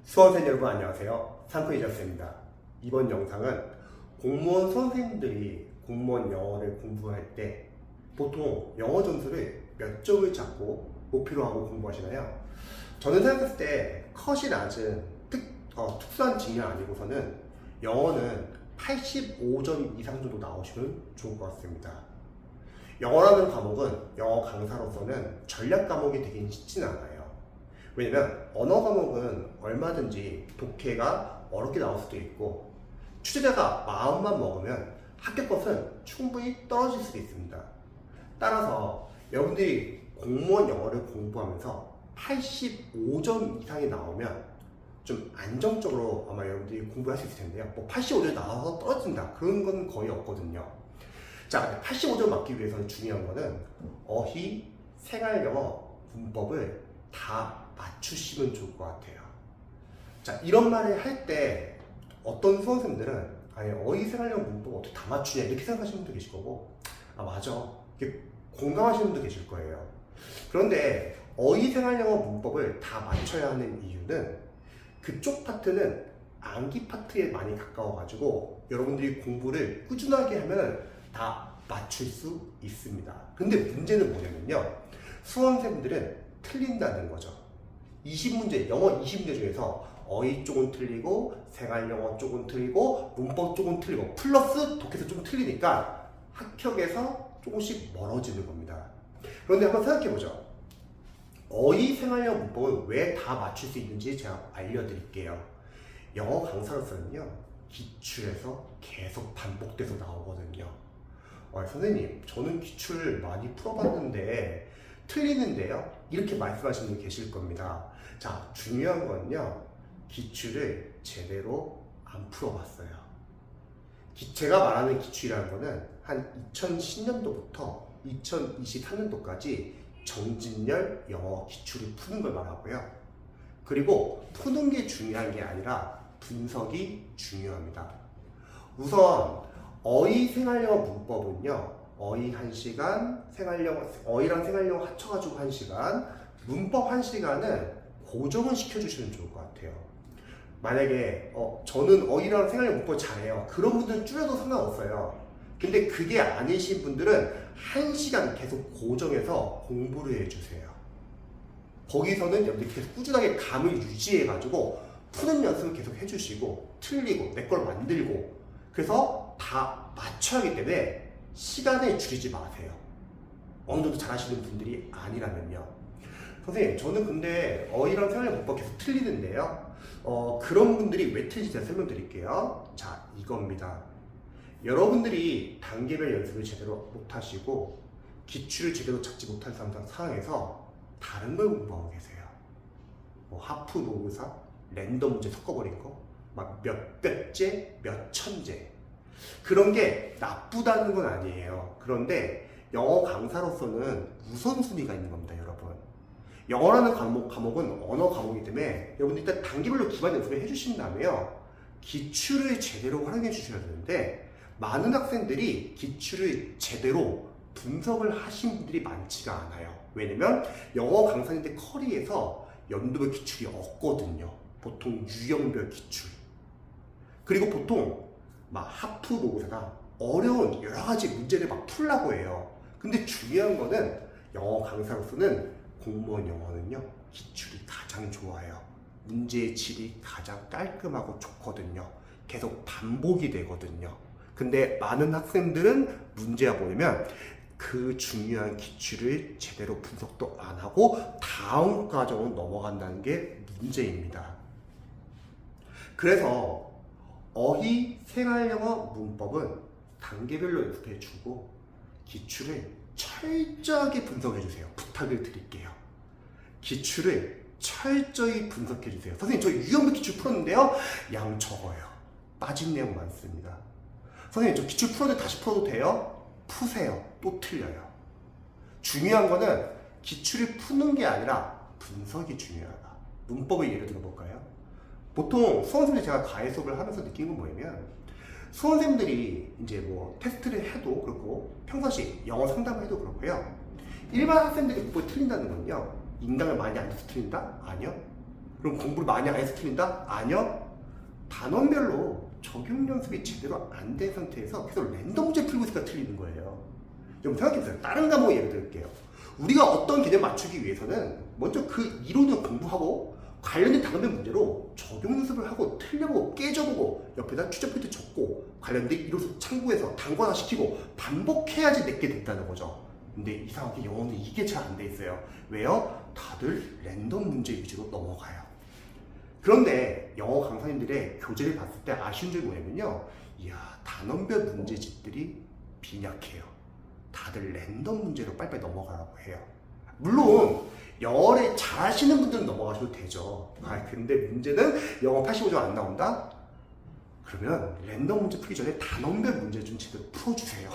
수험생 여러분 안녕하세요. 상크이저스입니다. 이번 영상은 공무원 선생님들이 공무원 영어를 공부할 때 보통 영어 점수를 몇 점을 잡고 목표로 하고 공부하시나요? 저는 생각했을 때 컷이 낮은 특수한 직렬 아니고서는 영어는 85점 이상 정도 나오시면 좋을 것 같습니다. 영어라는 과목은 영어 강사로서는 전략 과목이 되긴 쉽진 않아요. 왜냐면 언어 과목은 얼마든지 독해가 어렵게 나올 수도 있고 취재자가 마음만 먹으면 합격컷은 충분히 떨어질 수도 있습니다. 따라서 여러분들이 공무원 영어를 공부하면서 85점 이상이 나오면 좀 안정적으로 아마 여러분들이 공부할 수 있을 텐데요. 뭐 85점 나와서 떨어진다 그런 건 거의 없거든요. 자, 85점 맞기 위해서는 중요한 거는 어휘, 생활영어, 문법을 다 맞추시면 좋을 것 같아요. 자, 이런 말을 할 때 어떤 수험생들은 아니 어휘, 생활영어, 문법 어떻게 다 맞추냐 이렇게 생각하시는 분도 계실 거고 아 맞아 이렇게 공감하시는 분도 계실 거예요. 그런데 어휘, 생활영어, 문법을 다 맞춰야 하는 이유는 그쪽 파트는 암기 파트에 많이 가까워 가지고 여러분들이 공부를 꾸준하게 하면 다 맞출 수 있습니다. 근데 문제는 뭐냐면요, 수험생분들은 틀린다는 거죠. 20문제, 영어 20문제 중에서 어휘 쪽은 틀리고 생활영어 쪽은 틀리고 문법 쪽은 틀리고 플러스 독해서 좀 틀리니까 합격에서 조금씩 멀어지는 겁니다. 그런데 한번 생각해보죠. 어휘, 생활영어, 문법은 왜 다 맞출 수 있는지 제가 알려드릴게요. 영어 강사로서는요, 기출에서 계속 반복돼서 나오거든요. 선생님, 저는 기출 많이 풀어봤는데 틀리는데요? 이렇게 말씀하시는 분 계실 겁니다. 자, 중요한 건요, 기출을 제대로 안 풀어봤어요. 제가 말하는 기출이라는 거는 한 2010년도부터 2023년도까지 정진열 영어 기출을 푸는 걸 말하고요. 그리고 푸는 게 중요한 게 아니라 분석이 중요합니다. 우선 어휘, 생활영어, 문법은요, 어휘 1시간, 어휘랑 생활영어 합쳐가지고 1시간, 문법 1시간은 고정을 시켜주시면 좋을 것 같아요. 만약에 저는 어휘랑 생활영어, 문법 잘해요. 그런 분들은 줄여도 상관없어요. 근데 그게 아니신 분들은 1시간 계속 고정해서 공부를 해주세요. 거기서는 여러분들이 계속 꾸준하게 감을 유지해가지고 푸는 연습을 계속 해주시고 틀리고 내 걸 만들고 그래서 다 맞춰야 하기 때문에 시간을 줄이지 마세요. 어느 정도 잘하시는 분들이 아니라면요. 선생님, 저는 근데 어휘랑 생활영어 문법 계속 틀리는데요. 그런 분들이 왜 틀리지 제가 설명드릴게요. 자, 이겁니다. 여러분들이 단계별 연습을 제대로 못하시고 기출을 제대로 찾지 못한 상황에서 다른 걸 공부하고 계세요. 뭐 하프 모의고사, 랜덤 문제 섞어버린 거, 막 몇백제, 몇천제. 그런 게 나쁘다는 건 아니에요. 그런데 영어 강사로서는 우선순위가 있는 겁니다, 여러분. 영어라는 과목은 언어 과목이기 때문에 여러분 일단 단계별로 기반 연습을 해주신 다음에요, 기출을 제대로 활용해 주셔야 되는데 많은 학생들이 기출을 제대로 분석을 하신 분들이 많지가 않아요. 왜냐면 영어 강사님들 커리에서 연도별 기출이 없거든요. 보통 유형별 기출. 그리고 보통 막 하프 모의고사가 어려운 여러 가지 문제를 막 풀라고 해요. 근데 중요한 거는 영어 강사로서는 공무원 영어는요, 기출이 가장 좋아요. 문제의 질이 가장 깔끔하고 좋거든요. 계속 반복이 되거든요. 근데 많은 학생들은 문제가 뭐냐면 그 중요한 기출을 제대로 분석도 안 하고 다음 과정으로 넘어간다는 게 문제입니다. 그래서 어휘, 생활영어, 문법은 단계별로 연습해주고 기출을 철저하게 분석해주세요. 부탁을 드릴게요. 기출을 철저히 분석해주세요. 선생님, 저 유형별 기출 풀었는데요, 양 적어요. 빠진 내용 많습니다. 선생님, 저 기출 풀었는데 다시 풀어도 돼요? 푸세요. 또 틀려요. 중요한 거는 기출을 푸는 게 아니라 분석이 중요하다. 문법을 예를 들어볼까요? 보통 수험생들 제가 과외 수업을 하면서 느낀 건 뭐냐면 수험생들이 이제 뭐 테스트를 해도 그렇고 평상시 영어 상담을 해도 그렇고요, 일반 학생들이 문법이 틀린다는 건요, 인강을 많이 안 써서 틀린다? 아니요. 그럼 공부를 많이 안 해서 틀린다? 아니요. 단원별로 적용 연습이 제대로 안 된 상태에서 계속 랜덤 문제 풀고 있으니까 틀리는 거예요. 좀 생각해보세요. 다른 과목 예를 들게요. 우리가 어떤 개념 맞추기 위해서는 먼저 그 이론을 공부하고 관련된 단원별 문제로 적용 연습을 하고 틀려보고 깨져보고 옆에다 추적 포인트 적고 관련된 이론수 참고해서 단권화시키고 반복해야지 내게 된다는 거죠. 근데 이상하게 영어는 이게 잘 안 돼 있어요. 왜요? 다들 랜덤 문제 위주로 넘어가요. 그런데 영어 강사님들의 교재를 봤을 때 아쉬운 점이 뭐냐면요. 이야, 단원별 문제집들이 빈약해요. 다들 랜덤 문제로 빨리빨리 넘어가라고 해요. 물론 영어를 잘하시는 분들은 넘어가셔도 되죠. 근데 문제는 영어 85점 안 나온다? 그러면 랜덤 문제 풀기 전에 단원별 문제 좀 제대로 풀어주세요.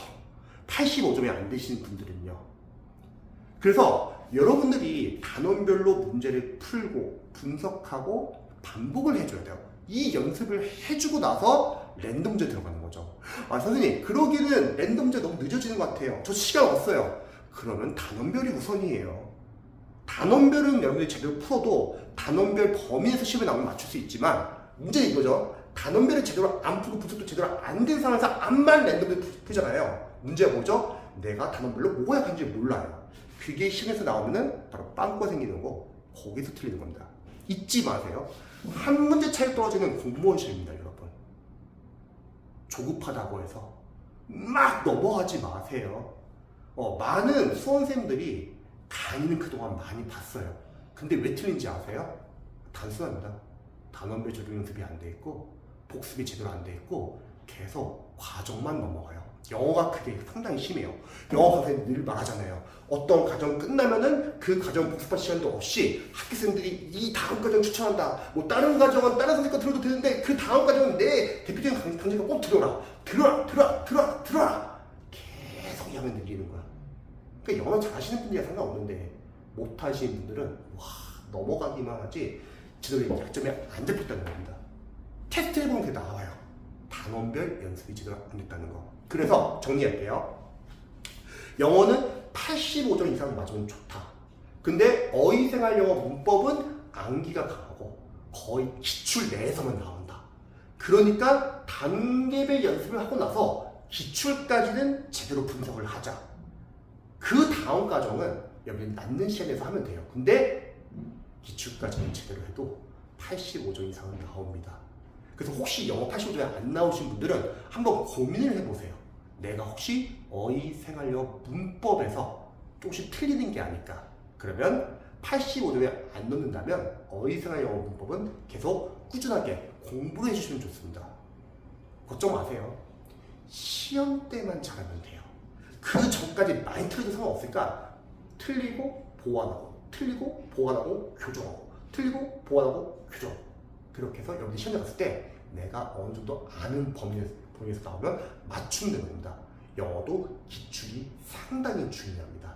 85점이 안 되시는 분들은요. 그래서 여러분들이 단원별로 문제를 풀고 분석하고 반복을 해줘야 돼요. 이 연습을 해주고 나서 랜덤 문제 들어가는 거죠. 아, 선생님, 그러기는 랜덤 문제 너무 늦어지는 것 같아요. 저 시간 없어요. 그러면 단원별이 우선이에요. 단원별은 여러분들이 제대로 풀어도 단원별 범위에서 시험에 나오면 맞출 수 있지만 문제는 이거죠. 단원별을 제대로 안 풀고 분석도 제대로 안 된 상황에서 암만 랜덤을 풀잖아요. 문제가 뭐죠? 내가 단원별로 뭐가 약한지 몰라요. 그게 시험에서 나오면은 바로 빵꾸가 생기는 거, 거기서 틀리는 겁니다. 잊지 마세요. 한 문제 차이 떨어지는 공무원 시험입니다, 여러분. 조급하다고 해서 막 넘어가지 마세요. 많은 수험생들이 강의는 그동안 많이 봤어요. 근데 왜 틀린지 아세요? 단순합니다. 단원별 적용 연습이 안 돼 있고 복습이 제대로 안 돼 있고 계속 과정만 넘어가요. 영어가 그게 상당히 심해요. 영어 강사님 늘 말하잖아요. 어떤 과정 끝나면은 그 과정 복습할 시간도 없이 학교생들이 이 다음 과정 추천한다. 뭐 다른 과정은 다른 선생님 거 들어도 되는데 그 다음 과정은 내 대표적인 강사가 꼭 들어라. 들어라. 계속 이 하면 늘리는 거야. 그러니까 영어 잘하시는 분들이 상관없는데 못하시는 분들은 넘어가기만 하지 제대로 약점이 안 잡혔다는 겁니다. 테스트 해보면 그게 나와요. 단원별 연습이 제대로 안 됐다는 거. 그래서 정리할게요. 영어는 85점 이상 맞으면 좋다. 근데 어휘생활 영어 문법은 암기가 강하고 거의 기출 내에서만 나온다. 그러니까 단계별 연습을 하고 나서 기출까지는 제대로 분석을 하자. 그 다음 과정은 여러분이 낳는 시간에서 하면 돼요. 근데 기출까지는 제대로 해도 85점 이상은 나옵니다. 그래서 혹시 영어 85점이 안 나오신 분들은 한번 고민을 해보세요. 내가 혹시 어휘생활영어 문법에서 조금씩 틀리는 게 아닐까? 그러면 85점이 안 넘는다면 어휘생활영어 문법은 계속 꾸준하게 공부를 해주시면 좋습니다. 걱정 마세요. 시험 때만 잘하면 돼요. 그 전까지 많이 틀려도 상관없으니까 틀리고 보완하고 틀리고 보완하고 교정하고 틀리고 보완하고 교정. 그렇게 해서 여러분이 시험에 갔을 때 내가 어느 정도 아는 범위에서 나오면 맞추면 되는 겁니다. 영어도 기출이 상당히 중요합니다.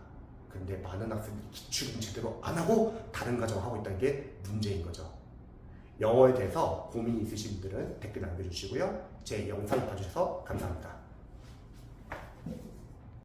근데 많은 학생들이 기출은 제대로 안 하고 다른 과정을 하고 있다는 게 문제인 거죠. 영어에 대해서 고민이 있으신 분들은 댓글 남겨주시고요. 제 영상 봐주셔서 감사합니다.